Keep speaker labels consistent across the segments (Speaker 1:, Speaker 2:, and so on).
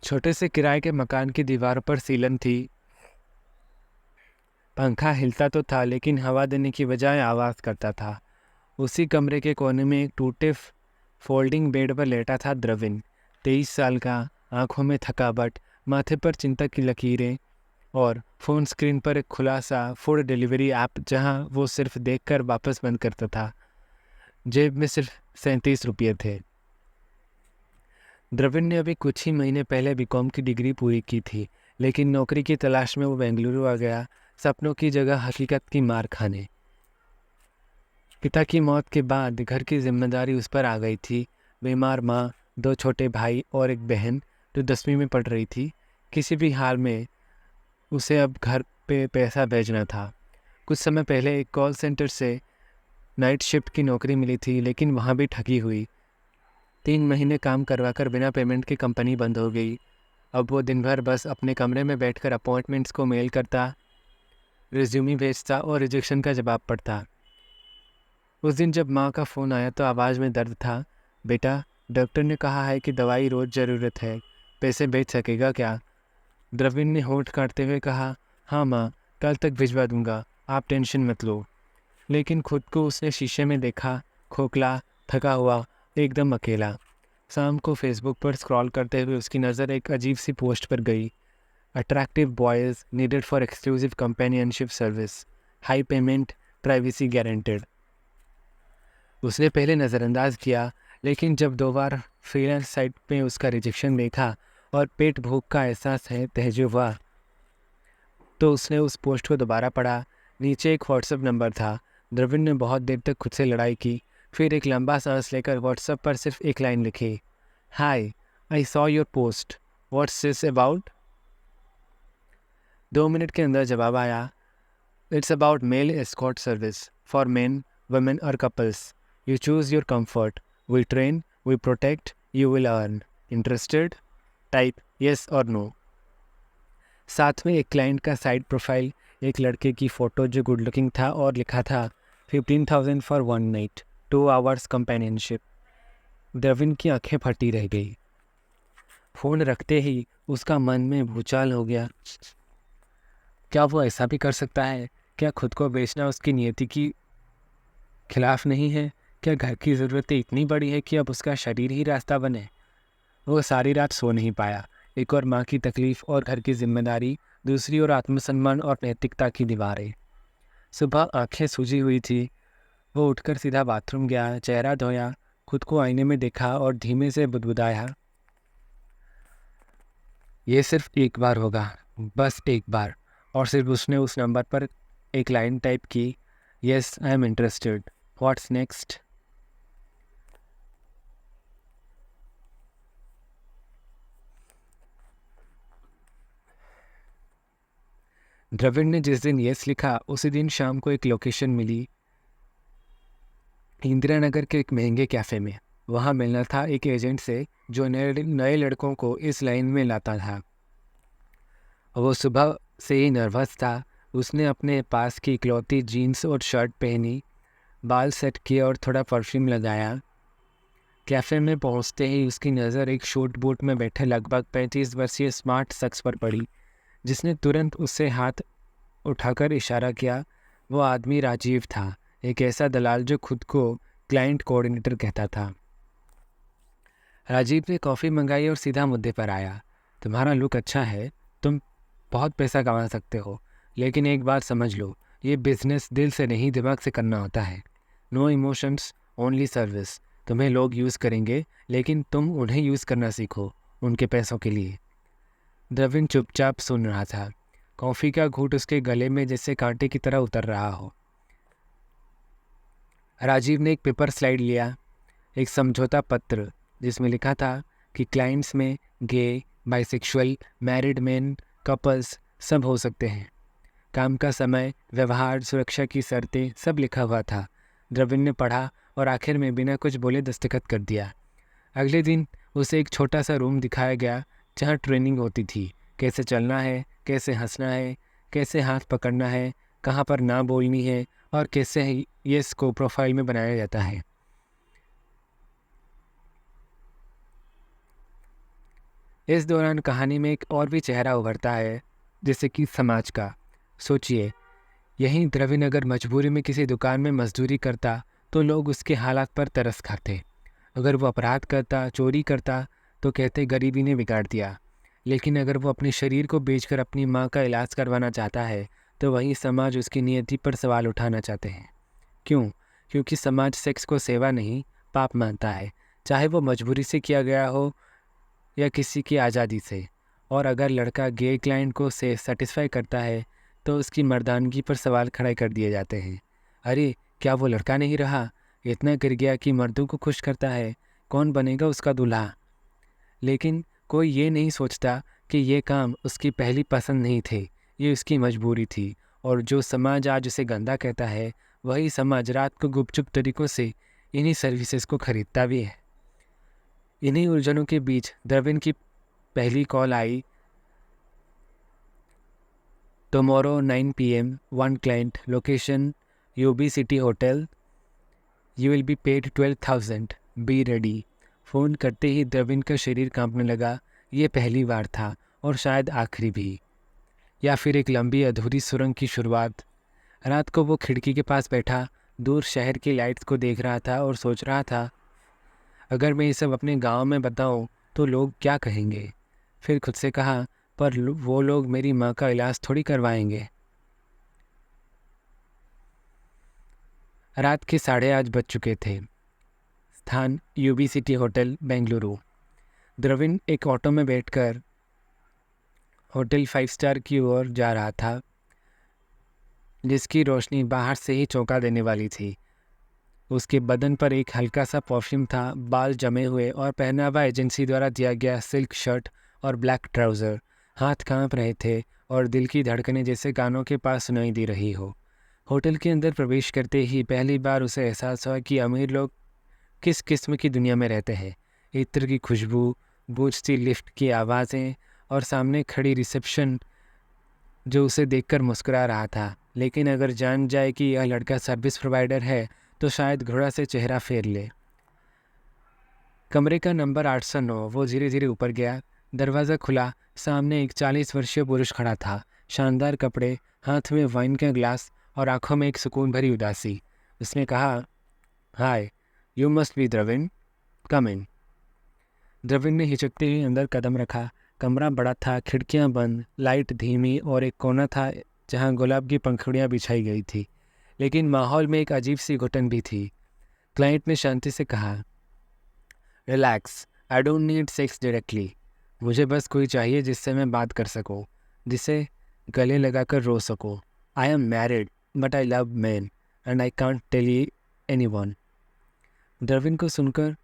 Speaker 1: छोटे से किराए के मकान की दीवार पर सीलन थी। पंखा हिलता तो था लेकिन हवा देने की बजाय आवाज़ करता था। उसी कमरे के कोने में एक टूटे फोल्डिंग बेड पर लेटा था द्रविन, 23 साल का, आंखों में थकावट, माथे पर चिंता की लकीरें और फ़ोन स्क्रीन पर एक खुला सा फूड डिलीवरी ऐप जहां वो सिर्फ देखकर वापस बंद करता था। जेब में सिर्फ 37 रुपये थे। द्रविन ने अभी कुछ ही महीने पहले बीकॉम की डिग्री पूरी की थी, लेकिन नौकरी की तलाश में वो बेंगलुरु आ गया, सपनों की जगह हकीकत की मार खाने। पिता की मौत के बाद घर की जिम्मेदारी उस पर आ गई थी। बीमार माँ, 2 छोटे भाई और एक बहन जो 10वीं में पढ़ रही थी। किसी भी हाल में उसे अब घर पे पैसा भेजना था। कुछ समय पहले एक कॉल सेंटर से नाइट शिफ्ट की नौकरी मिली थी, लेकिन वहाँ भी ठगी हुई। 3 महीने काम करवाकर बिना पेमेंट की कंपनी बंद हो गई। अब वो दिन भर बस अपने कमरे में बैठकर अपॉइंटमेंट्स को मेल करता, रिज्यूमी भेजता और रिजेक्शन का जवाब पढ़ता। उस दिन जब माँ का फ़ोन आया तो आवाज़ में दर्द था। बेटा, डॉक्टर ने कहा है कि दवाई रोज़ ज़रूरत है, पैसे भेज सकेगा क्या? द्रविन ने होंठ काटते हुए कहा, हाँ माँ, कल तक भिजवा दूंगा, आप टेंशन मत लो। लेकिन खुद को उसने शीशे में देखा, खोखला, थका हुआ, एकदम अकेला। शाम को फेसबुक पर स्क्रॉल करते हुए उसकी नज़र एक अजीब सी पोस्ट पर गई। Attractive boys needed for exclusive companionship service, high payment, privacy guaranteed. उसने पहले नज़रअंदाज किया, लेकिन जब 2 बार फ्रीलांस साइट पे उसका रिजेक्शन देखा और पेट भूख का एहसास है तहज़ुब हुआ, तो उसने उस पोस्ट को दोबारा पढ़ा। नीचे एक व्हाट्सएप नंबर था। द्रविन ने बहुत देर तक खुद से लड़ाई की, फिर एक लंबा सांस लेकर व्हाट्सएप पर सिर्फ एक लाइन लिखी, hi, I saw your post, what's this about? 2 minute के अंदर जवाब आया, it's about male escort service for men, women और couples. You choose your comfort. We train, we protect, you will earn. Interested? Type yes or no. साथ में एक client का side profile, एक लड़के की फ़ोटो जो गुड लुकिंग था और लिखा था 15,000 फॉर 1 नाइट, 2 आवर्स कंपेनियनशिप। द्रविन की आंखें फटी रह गई। फ़ोन रखते ही उसका मन में भूचाल हो गया। क्या वो ऐसा भी कर सकता है? क्या खुद को बेचना उसकी नियति की खिलाफ नहीं है? क्या घर की ज़रूरतें इतनी बड़ी है कि अब उसका शरीर ही रास्ता बने? वो सारी रात सो नहीं पाया। एक और माँ की तकलीफ़ और घर की जिम्मेदारी, दूसरी ओर आत्मसम्मान और नैतिकता की दीवारें। सुबह आंखें सूजी हुई थी। वो उठकर सीधा बाथरूम गया, चेहरा धोया, खुद को आईने में देखा और धीमे से बुदबुदाया, ये सिर्फ एक बार होगा, बस एक बार। और सिर्फ उसने उस नंबर पर एक लाइन टाइप की, yes I am interested, what's next? Dravid ने जिस दिन यस लिखा उसी दिन शाम को एक लोकेशन मिली, इंदिरा नगर के एक महंगे कैफ़े में। वहाँ मिलना था एक एजेंट से जो नए लड़कों को इस लाइन में लाता था। वो सुबह से ही नर्वस था। उसने अपने पास की इकलौती जीन्स और शर्ट पहनी, बाल सेट किए और थोड़ा परफ्यूम लगाया। कैफ़े में पहुँचते ही उसकी नज़र एक शूट बूट में बैठे लगभग 35 वर्षीय स्मार्ट शख्स पर पड़ी, जिसने तुरंत उससे हाथ उठाकर इशारा किया। वो आदमी राजीव था, एक ऐसा दलाल जो खुद को क्लाइंट कोऑर्डिनेटर कहता था। राजीव ने कॉफ़ी मंगाई और सीधा मुद्दे पर आया, तुम्हारा लुक अच्छा है, तुम बहुत पैसा कमा सकते हो, लेकिन एक बात समझ लो, ये बिजनेस दिल से नहीं दिमाग से करना होता है। No emotions, only service. तुम्हें लोग यूज़ करेंगे, लेकिन तुम उन्हें यूज़ करना सीखो, उनके पैसों के लिए। द्रविन चुपचाप सुन रहा था, कॉफ़ी का घूंट उसके गले में जैसे कांटे की तरह उतर रहा हो। राजीव ने एक पेपर स्लाइड लिया, एक समझौता पत्र जिसमें लिखा था कि क्लाइंट्स में गे, बाइसेक्सुअल, मैरिड मैन, कपल्स सब हो सकते हैं। काम का समय, व्यवहार, सुरक्षा की शर्तें सब लिखा हुआ था। द्रविड़ ने पढ़ा और आखिर में बिना कुछ बोले दस्तखत कर दिया। अगले दिन उसे एक छोटा सा रूम दिखाया गया जहाँ ट्रेनिंग होती थी, कैसे चलना है, कैसे हंसना है, कैसे हाथ पकड़ना है, कहाँ पर ना बोलनी है और कैसे यस को प्रोफाइल में बनाया जाता है। इस दौरान कहानी में एक और भी चेहरा उभरता है, जैसे कि समाज का। सोचिए, यहीं द्रविन अगर मजबूरी में किसी दुकान में मजदूरी करता तो लोग उसके हालात पर तरस खाते। अगर वो अपराध करता, चोरी करता, तो कहते गरीबी ने बिगाड़ दिया। लेकिन अगर वो अपने शरीर को बेचकर अपनी माँ का इलाज करवाना चाहता है तो वहीं समाज उसकी नियति पर सवाल उठाना चाहते हैं। क्यों? क्योंकि समाज सेक्स को सेवा नहीं, पाप मानता है, चाहे वो मजबूरी से किया गया हो या किसी की आज़ादी से। और अगर लड़का गे क्लाइंट को से सेटिस्फाई करता है तो उसकी मर्दानगी पर सवाल खड़े कर दिए जाते हैं। अरे, क्या वो लड़का नहीं रहा? इतना गिर गया कि मर्दों को खुश करता है, कौन बनेगा उसका दूल्हा? लेकिन कोई ये नहीं सोचता कि ये काम उसकी पहली पसंद नहीं थे, ये उसकी मजबूरी थी। और जो समाज आज उसे गंदा कहता है, वही समाज रात को गुपचुप तरीक़ों से इन्हीं सर्विसेज को खरीदता भी है। इन्हीं उलझनों के बीच द्रविन की पहली कॉल आई। Tomorrow 9 PM, 1 client, location UB City Hotel, you will be paid 12,000, be ready। Phone करते ही द्रविन का शरीर कांपने लगा। ये पहली बार था और शायद आखिरी भी, या फिर एक लंबी अधूरी सुरंग की शुरुआत। रात को वो खिड़की के पास बैठा दूर शहर की लाइट्स को देख रहा था और सोच रहा था, अगर मैं ये सब अपने गांव में बताऊं तो लोग क्या कहेंगे? फिर खुद से कहा, पर वो लोग मेरी माँ का इलाज थोड़ी करवाएंगे। रात के 8:30 बज चुके थे। स्थान UB सिटी होटल, बेंगलुरु। द्रविन एक ऑटो में बैठकर होटल 5 स्टार की ओर जा रहा था, जिसकी रोशनी बाहर से ही चौंका देने वाली थी। उसके बदन पर एक हल्का सा परफ्यूम था, बाल जमे हुए और पहनावा एजेंसी द्वारा दिया गया सिल्क शर्ट और ब्लैक ट्राउज़र। हाथ कांप रहे थे और दिल की धड़कनें जैसे कानों के पास सुनाई दे रही हो। होटल के अंदर प्रवेश करते ही पहली बार उसे एहसास हुआ कि अमीर लोग किस किस्म की दुनिया में रहते हैं। इत्र की खुशबू, गूंजती लिफ्ट की आवाज़ें और सामने खड़ी रिसेप्शन जो उसे देखकर मुस्कुरा रहा था। लेकिन अगर जान जाए कि यह लड़का सर्विस प्रोवाइडर है तो शायद घोड़ा से चेहरा फेर ले। कमरे का नंबर 809। वो धीरे धीरे ऊपर गया। दरवाज़ा खुला। सामने एक 40 वर्षीय पुरुष खड़ा था। शानदार कपड़े, हाथ में वाइन का ग्लास और आंखों में एक सुकून भरी उदासी। उसने कहा, हाय, यू मस्ट बी द्रविन, कम इन। द्रविन ने हिचकते हुए अंदर कदम रखा। कमरा बड़ा था, खिड़कियां बंद, लाइट धीमी और एक कोना था जहां गुलाब की पंखुड़ियां बिछाई गई थी। लेकिन माहौल में एक अजीब सी घुटन भी थी। क्लाइंट ने शांति से कहा, relax, I don't need sex directly. मुझे बस कोई चाहिए जिससे मैं बात कर सकूं, जिसे गले लगाकर रो सकूं। I am married but I love man and I can't tell you anyone. Dravin को सुनकर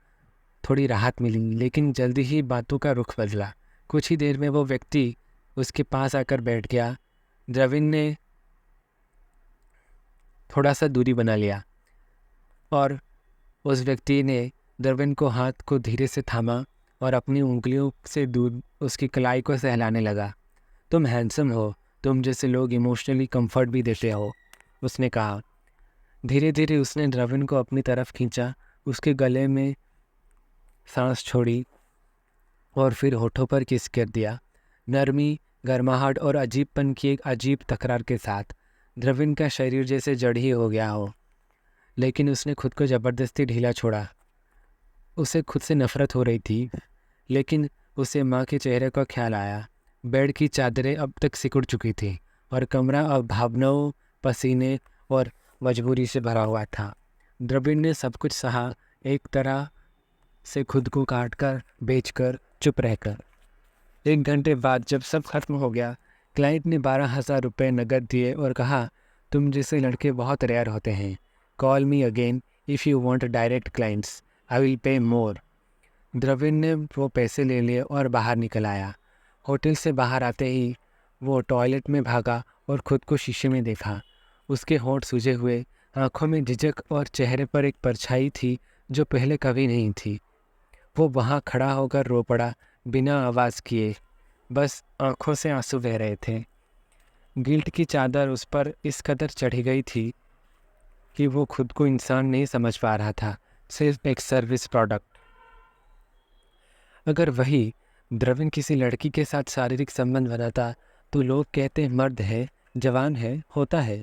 Speaker 1: थोड़ी राहत मिली, लेकिन जल्दी ही बातों का रुख बदला। कुछ ही देर में वो व्यक्ति उसके पास आकर बैठ गया। द्रविन ने थोड़ा सा दूरी बना लिया और उस व्यक्ति ने द्रविन को हाथ को धीरे से थामा और अपनी उंगलियों से दूर उसकी कलाई को सहलाने लगा। तुम हैंडसम हो, तुम जैसे लोग इमोशनली कंफर्ट भी देते हो, उसने कहा। धीरे धीरे उसने द्रविन को अपनी तरफ खींचा, उसके गले में सांस छोड़ी और फिर होठों पर किस कर दिया, नरमी, गर्माहट और अजीबपन की एक अजीब तकरार के साथ। द्रविन का शरीर जैसे जड़ ही हो गया हो, लेकिन उसने खुद को ज़बरदस्ती ढीला छोड़ा। उसे खुद से नफरत हो रही थी, लेकिन उसे माँ के चेहरे का ख्याल आया। बेड की चादरें अब तक सिकुड़ चुकी थी और कमरा अब भावनाओं, पसीने और मजबूरी से भरा हुआ था। द्रविन ने सब कुछ सहा, एक तरह से खुद को काटकर, बेचकर, चुप रहकर। 1 घंटे बाद जब सब खत्म हो गया, क्लाइंट ने 12,000 रुपये नकद दिए और कहा, तुम जैसे लड़के बहुत रेयर होते हैं। Call me again if you want direct clients, I will pay more. द्रविन ने वो पैसे ले लिए और बाहर निकल आया। होटल से बाहर आते ही वो टॉयलेट में भागा और खुद को शीशे में देखा। उसके होंठ सूजे हुए, आंखों में झिझक और चेहरे पर एक परछाई थी जो पहले कभी नहीं थी। वो वहाँ खड़ा होकर रो पड़ा, बिना आवाज़ किए, बस आंखों से आंसू बह रहे थे। गिल्ट की चादर उस पर इस कदर चढ़ी गई थी कि वो खुद को इंसान नहीं समझ पा रहा था, सिर्फ एक सर्विस प्रोडक्ट। अगर वही द्रविन किसी लड़की के साथ शारीरिक संबंध बनाता तो लोग कहते मर्द है, जवान है, होता है।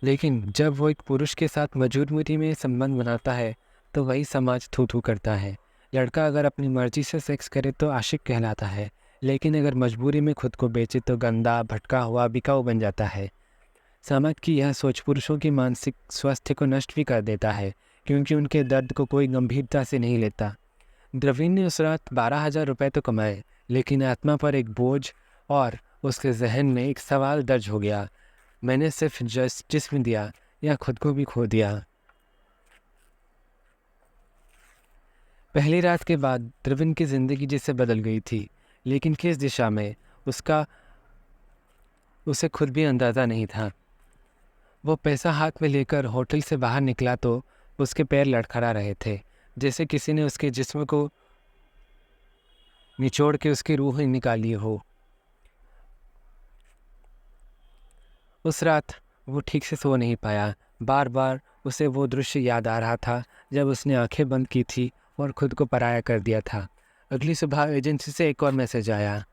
Speaker 1: लेकिन जब वो एक पुरुष के साथ मजबूरी में संबंध बनाता है तो वही समाज थू थू करता है। लड़का अगर अपनी मर्जी से सेक्स करे तो आशिक कहलाता है, लेकिन अगर मजबूरी में खुद को बेचे तो गंदा, भटका हुआ, बिकाऊ बन जाता है। समाज की यह सोच पुरुषों की मानसिक स्वास्थ्य को नष्ट भी कर देता है, क्योंकि उनके दर्द को कोई गंभीरता से नहीं लेता। द्रविन ने उस रात 12,000 रुपये तो कमाए, लेकिन आत्मा पर एक बोझ और उसके जहन में एक सवाल दर्ज हो गया, मैंने सिर्फ जिस्म दिया या खुद को भी खो दिया। पहली रात के बाद द्रविन की जिंदगी जिससे बदल गई थी, लेकिन किस दिशा में उसका उसे खुद भी अंदाज़ा नहीं था। वो पैसा हाथ में लेकर होटल से बाहर निकला तो उसके पैर लड़खड़ा रहे थे, जैसे किसी ने उसके जिस्म को निचोड़ के उसकी रूह ही निकाली हो। उस रात वो ठीक से सो नहीं पाया। बार बार उसे वो दृश्य याद आ रहा था जब उसने आंखें बंद की थी और खुद को पराया कर दिया था। अगली सुबह एजेंसी से एक और मैसेज आया,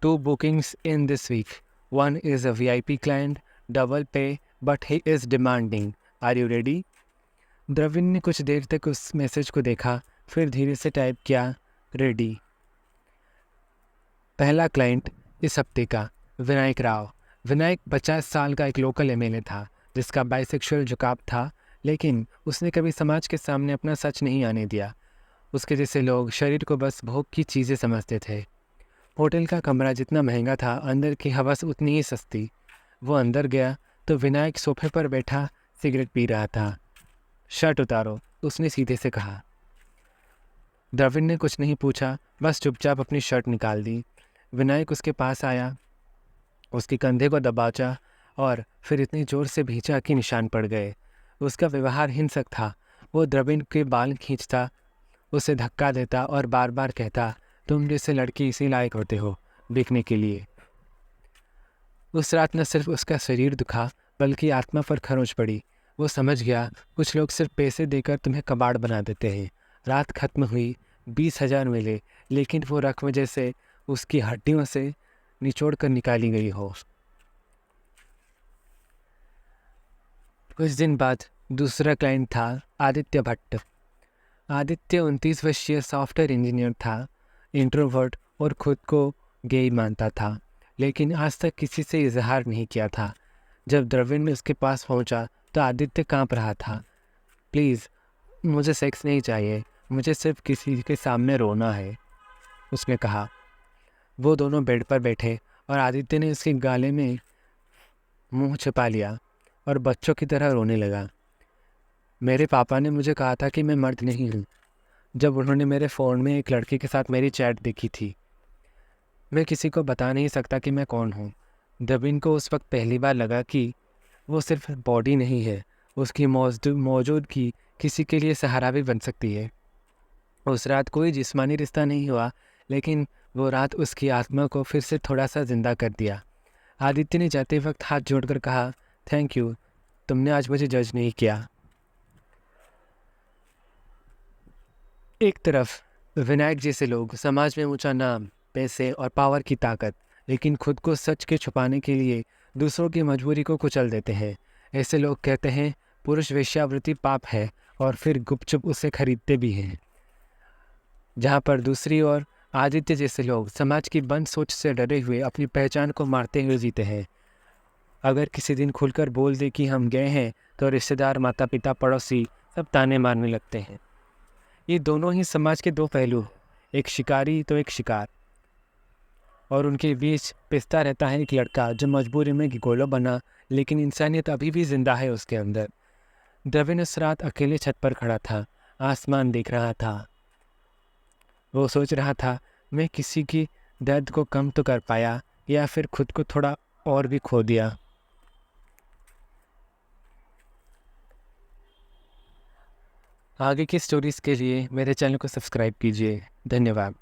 Speaker 1: 2 bookings in this week. One is a VIP client, double pay, but he is demanding. Are you ready? द्रविन ने कुछ देर तक उस मैसेज को देखा, फिर धीरे से टाइप किया, रेडी। पहला क्लाइंट इस हफ्ते का विनायक राव। विनायक 50 साल का एक लोकल एमएलए था जिसका बाइसेक्सुअल झुकाव था, लेकिन उसने कभी समाज के सामने अपना सच नहीं आने दिया। उसके जैसे लोग शरीर को बस भोग की चीज़ें समझते थे। होटल का कमरा जितना महंगा था, अंदर की हवस उतनी ही सस्ती। वो अंदर गया तो विनायक सोफे पर बैठा सिगरेट पी रहा था। शर्ट उतारो, उसने सीधे से कहा। द्रविन ने कुछ नहीं पूछा, बस चुपचाप अपनी शर्ट निकाल दी। विनायक उसके पास आया, उसके कंधे को दबाचा और फिर इतनी ज़ोर से भींचा कि निशान पड़ गए। उसका व्यवहार हिंसक था। वो द्रविन के बाल खींचता, उसे धक्का देता और बार बार कहता, तुम जैसे लड़की इसी लायक होते हो बिकने के लिए। उस रात न सिर्फ उसका शरीर दुखा बल्कि आत्मा पर खरोंच पड़ी। वो समझ गया कुछ लोग सिर्फ पैसे देकर तुम्हें कबाड़ बना देते हैं। रात खत्म हुई, 20,000 मिले, लेकिन वो रकम जैसे उसकी हड्डियों से निचोड़ कर निकाली गई हो। कुछ दिन बाद दूसरा क्लाइंट था आदित्य भट्ट। आदित्य 29 वर्षीय सॉफ्टवेयर इंजीनियर था, इंट्रोवर्ट और खुद को गेय मानता था, लेकिन आज तक किसी से इजहार नहीं किया था। जब द्रविन उसके पास पहुंचा तो आदित्य कांप रहा था। प्लीज़, मुझे सेक्स नहीं चाहिए, मुझे सिर्फ किसी के सामने रोना है, उसने कहा। वो दोनों बेड पर बैठे और आदित्य ने उसके गाले में मुंह छिपा लिया और बच्चों की तरह रोने लगा। मेरे पापा ने मुझे कहा था कि मैं मर्द नहीं हूँ, जब उन्होंने मेरे फ़ोन में एक लड़के के साथ मेरी चैट देखी थी। मैं किसी को बता नहीं सकता कि मैं कौन हूँ। द्रविन को उस वक्त पहली बार लगा कि वो सिर्फ बॉडी नहीं है, उसकी मौजूदगी किसी के लिए सहारा भी बन सकती है। उस रात कोई जिस्मानी रिश्ता नहीं हुआ, लेकिन वो रात उसकी आत्मा को फिर से थोड़ा सा जिंदा कर दिया। आदित्य ने जाते वक्त हाथ जोड़कर कहा, थैंक यू, तुमने आज मुझे जज नहीं किया। एक तरफ विनायक जैसे लोग, समाज में ऊंचा नाम, पैसे और पावर की ताकत, लेकिन खुद को सच के छुपाने के लिए दूसरों की मजबूरी को कुचल देते हैं। ऐसे लोग कहते हैं पुरुष वेश्यावृत्ति पाप है और फिर गुपचुप उसे खरीदते भी हैं। जहाँ पर दूसरी ओर आदित्य जैसे लोग समाज की बंद सोच से डरे हुए अपनी पहचान को मारते हुए जीते हैं। अगर किसी दिन खुलकर बोल दे कि हम गए हैं तो रिश्तेदार, माता पिता, पड़ोसी सब ताने मारने लगते हैं। ये दोनों ही समाज के दो पहलू, एक शिकारी तो एक शिकार, और उनके बीच पिसता रहता है एक लड़का जो मजबूरी में गिगोलो बना, लेकिन इंसानियत अभी भी जिंदा है उसके अंदर। द्रविन उस रात अकेले छत पर खड़ा था, आसमान देख रहा था। वो सोच रहा था, मैं किसी की दर्द को कम तो कर पाया या फिर खुद को थोड़ा और भी खो दिया। आगे की स्टोरीज़ के लिए मेरे चैनल को सब्सक्राइब कीजिए। धन्यवाद।